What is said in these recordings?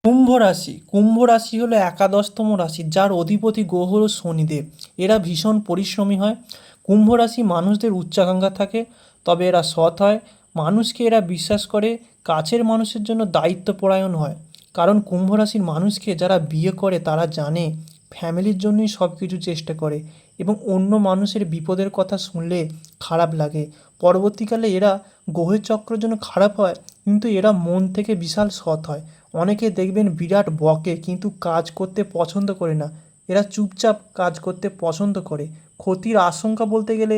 কুম্ভ রাশি হলো একাদশতম রাশি, যার অধিপতি গ্রহ হলো শনিদেব। এরা ভীষণ পরিশ্রমী হয়। কুম্ভ রাশি মানুষদের উচ্চাকাঙ্ক্ষা থাকে, তবে এরা সৎ হয়। মানুষকে এরা বিশ্বাস করে, কাছের মানুষের জন্য দায়িত্বপরায়ণ হয়। কারণ কুম্ভ রাশির মানুষকে যারা বিয়ে করে তারা জানে ফ্যামিলির জন্যই সব কিছু চেষ্টা করে, এবং অন্য মানুষের বিপদের কথা শুনলে খারাপ লাগে। পরবর্তীকালে এরা গ্রহের চক্রের জন্য খারাপ হয়, কিন্তু এরা মন থেকে বিশাল সৎ হয়। অনেকে দেখবেন বিরাট বকে, কিন্তু কাজ করতে পছন্দ করে না। এরা চুপচাপ কাজ করতে পছন্দ করে। ক্ষতির আশঙ্কা বলতে গেলে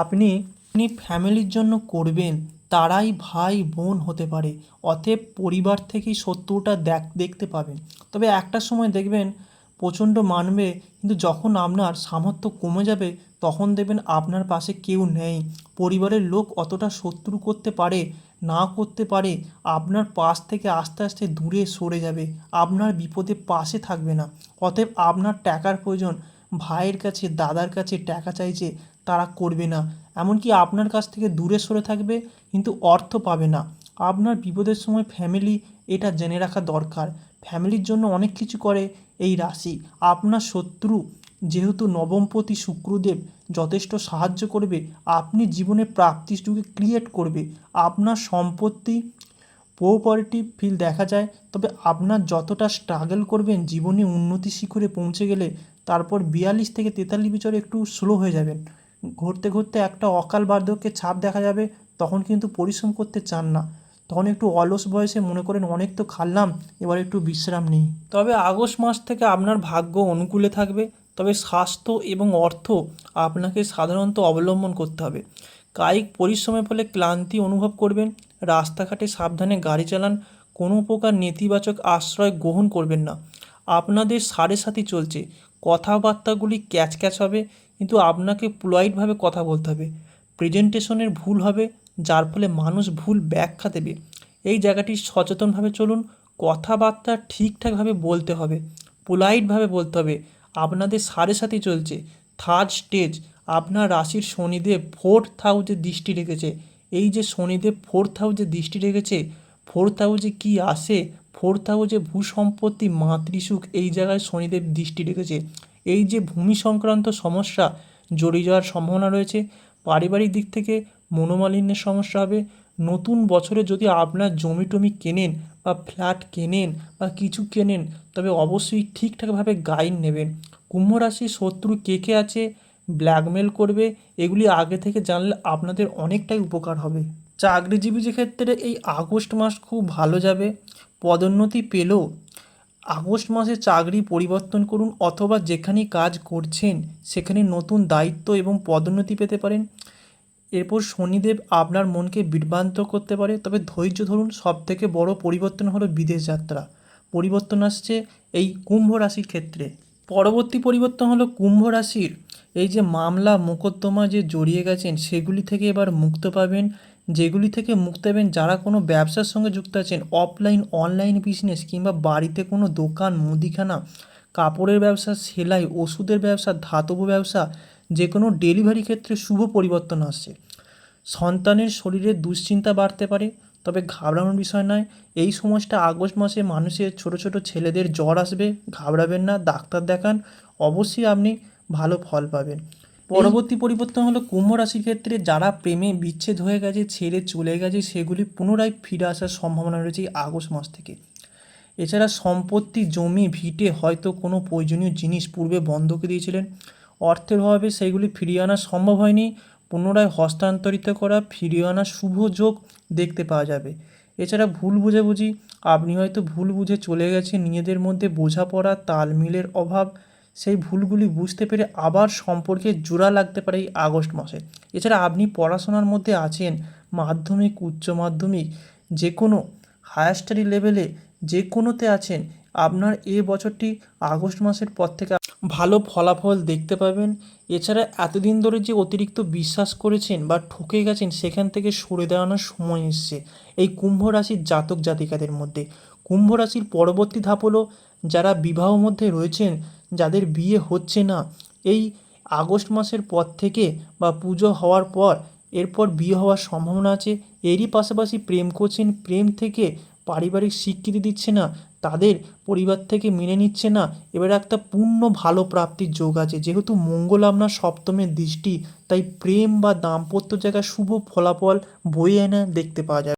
আপনি আপনি ফ্যামিলির জন্য করবেন, তারাই ভাই বোন হতে পারে। অতএব পরিবার থেকেই শত্রুটা দেখতে পাবেন। তবে একটা সময় দেখবেন প্রচণ্ড মানবে, কিন্তু যখন আপনার সামর্থ্য কমে যাবে তখন দেখবেন আপনার পাশে কেউ নেই। পরিবারের লোক অতটা শত্রু করতে পারে না করতে পারে, আপনার পাশ থেকে আস্তে আস্তে দূরে সরে যাবে। আপনার বিপদে পাশে থাকবে না। অতএব আপনার টাকার প্রয়োজন, ভাইয়ের কাছে দাদার কাছে টাকা চাইছে, তারা করবে না। এমনকি আপনার কাছ থেকে দূরে সরে থাকবে, কিন্তু অর্থ পাবে না। আপনার বিপদের সময় ফ্যামিলি এটা জেনে রাখা দরকার। ফ্যামিলির জন্য অনেক কিছু করে এই রাশি। আপনার শত্রু যেহেতু নবমপতি শুক্রদেব যথেষ্ট সাহায্য করবে, আপনি জীবনে প্রাপ্তি যুগে ক্রিয়েট করবে। আপনার সম্পত্তি কোঅপারেটিভ ফিল দেখা যায়। তবে আপনার যতটা স্ট্রাগল করবেন জীবনে উন্নতি শিখরে পৌঁছে গেলে, তারপর 42 থেকে 43 বছরে একটু স্লো হয়ে যাবেন। ঘুরতে ঘুরতে একটা অকাল বার্ধক্যের ছাপ দেখা যাবে। তখন কিন্তু পরিশ্রম করতে চান না, তখন একটু অলস বয়সে মনে করেন অনেক তো খাটলাম, এবার একটু বিশ্রাম নিই। তবে আগস্ট মাস থেকে আপনার ভাগ্য অনুকূলে থাকবে। তবে স্বাস্থ্য এবং অর্থ আপনাকে সাধারণত অবলম্বন করতে হবে। কায়িক পরিশ্রমের ফলে ক্লান্তি অনুভব করবেন। রাস্তাঘাটে সাবধানে গাড়ি চালান। কোনো প্রকার নেতিবাচক আশ্রয় গ্রহণ করবেন না। আপনাদের সাড়ে সাথী চলছে, কথাবার্তাগুলি ক্যাচ ক্যাচ হবে, কিন্তু আপনাকে পোলাইটভাবে কথা বলতে হবে। প্রেজেন্টেশনের ভুল হবে, যার ফলে মানুষ ভুল ব্যাখ্যা দেবে। এই জায়গাটি সচেতনভাবে চলুন। কথাবার্তা ঠিকঠাকভাবে বলতে হবে, পোলাইটভাবে বলতে হবে। আপনাদের সাড়ে সাথী চলছে, থার্ড স্টেজ। আপনার রাশির শনিদেব 4th হাউসে দৃষ্টি রেখেছে। এই যে শনিদেব 4th হাউসে দৃষ্টি রেখেছে, 4th হাউসে কী আসে? 4th হাউসে ভূসম্পত্তি, মাতৃসুখ, এই জায়গায় শনিদেব দৃষ্টি রেখেছে। এই যে ভূমি সংক্রান্ত সমস্যা জড়িয়ে যাওয়ার সম্ভাবনা রয়েছে। পারিবারিক দিক থেকে মনোমালিন্যের সমস্যা হবে। নতুন বছরে যদি আপনার জমি টমি কেনেন বা ফ্ল্যাট কেনেন বা কিছু কেনেন, তবে অবশ্যই ঠিকঠাকভাবে গাইড নেবেন। কুম্ভ রাশির শত্রু কে কে আছে, ব্ল্যাকমেল করবে, এগুলি আগে থেকে জানলে আপনাদের অনেকটাই উপকার হবে। চাকরিজীবীদের ক্ষেত্রে এই আগস্ট মাস খুব ভালো যাবে। পদোন্নতি পেলেও আগস্ট মাসে চাকরি পরিবর্তন করুন, অথবা যেখানেই কাজ করছেন সেখানে নতুন দায়িত্ব এবং পদোন্নতি পেতে পারেন। এরপর শনিদেব আপনার মনকে বিভ্রান্ত করতে পারে, তবে ধৈর্য ধরুন। সবথেকে বড় পরিবর্তন হলো বিদেশ যাত্রা। পরিবর্তন আসছে এই কুম্ভ রাশির ক্ষেত্রে। পরবর্তী পরিবর্তন হলো কুম্ভ রাশির এই যে মামলা মোকদ্দমা যে জড়িয়ে গেছেন, সেগুলি থেকে এবার মুক্ত পাবেন। যেগুলি থেকে মুক্ত পাবেন, যারা কোনো ব্যবসার সঙ্গে যুক্ত আছেন, অফলাইন অনলাইন বিজনেস, কিংবা বাড়িতে কোনো দোকান, মুদিখানা, কাপড়ের ব্যবসা, সেলাই, ওষুধের ব্যবসা, ধাতব ব্যবসা, যে কোনো ডেলিভারি ক্ষেত্রে শুভ পরিবর্তন আসছে। সন্তানের শরীরে দুশ্চিন্তা বাড়তে পারে, তবে ঘাবড়ানোর বিষয় নয়। এই সময়টা আগস্ট মাসে মানুষের ছোট ছোট ছেলেদের জ্বর আসবে, ঘাবড়াবেন না, ডাক্তার দেখান, অবশ্যই আপনি ভালো ফল পাবেন। পরবর্তী পরিবর্তন হলো কুম্ভ রাশির ক্ষেত্রে যারা প্রেমে বিচ্ছেদ হয়ে গেছে, ছেড়ে চলে গেছে, সেগুলি পুনরায় ফিরে আসার সম্ভাবনা রয়েছে এই আগস্ট মাস থেকে। এছাড়া সম্পত্তি, জমি, ভিটে, হয়তো কোনো প্রয়োজনীয় জিনিস পূর্বে বন্ধকে দিয়েছিলেন, অর্থের অভাবে সেইগুলি ফিরিয়ে আনা সম্ভব হয়নি, পুনরায় হস্তান্তরিত করা, ফিরিয়ে আনা শুভ যোগ দেখতে পাওয়া যাবে। এছাড়া ভুল বুঝাবুঝি, আপনি হয়তো ভুল বুঝে চলে গেছেন, নিজেদের মধ্যে বোঝাপড়া, তালমিলের অভাব, সেই ভুলগুলি বুঝতে পেরে আবার সম্পর্কে জোড়া লাগতে পারে এই আগস্ট মাসে। এছাড়া আপনি পড়াশোনার মধ্যে আছেন, মাধ্যমিক, উচ্চ মাধ্যমিক, যে কোনো হায়ার স্টাডি লেভেলে যে কোনোতে আছেন, আপনার এই বছরটি আগস্ট মাসের পর থেকে ভালো ফলাফল দেখতে পাবেন। এছাড়া এতদিন ধরে যে অতিরিক্ত বিশ্বাস করেছেন বা ঠকে গেছেন, সেখান থেকে সরে দাঁড়ানোর সময় এসছে এই কুম্ভ রাশির জাতক জাতিকাদের মধ্যে। কুম্ভ রাশির পরবর্তী ধাপ হলো যারা বিবাহ মধ্যে রয়েছেন, যাদের বিয়ে হচ্ছে না, এই আগস্ট মাসের পর থেকে বা পুজো হওয়ার পর এরপর বিয়ে হওয়ার সম্ভাবনা আছে। এরই পাশাপাশি প্রেম করছেন, প্রেম থেকে পারিবারিক স্বীকৃতি দিচ্ছে না, তাদের পরিবার থেকে মেনে নিচ্ছে না, এবার একটা পূর্ণ ভালো প্রাপ্তির যোগ আছে। যেহেতু মঙ্গল আপনার সপ্তমের দৃষ্টি, তাই প্রেম বা দাম্পত্য জায়গায় শুভ ফলাফল বয়ে এনে দেখতে পাওয়া যাবে।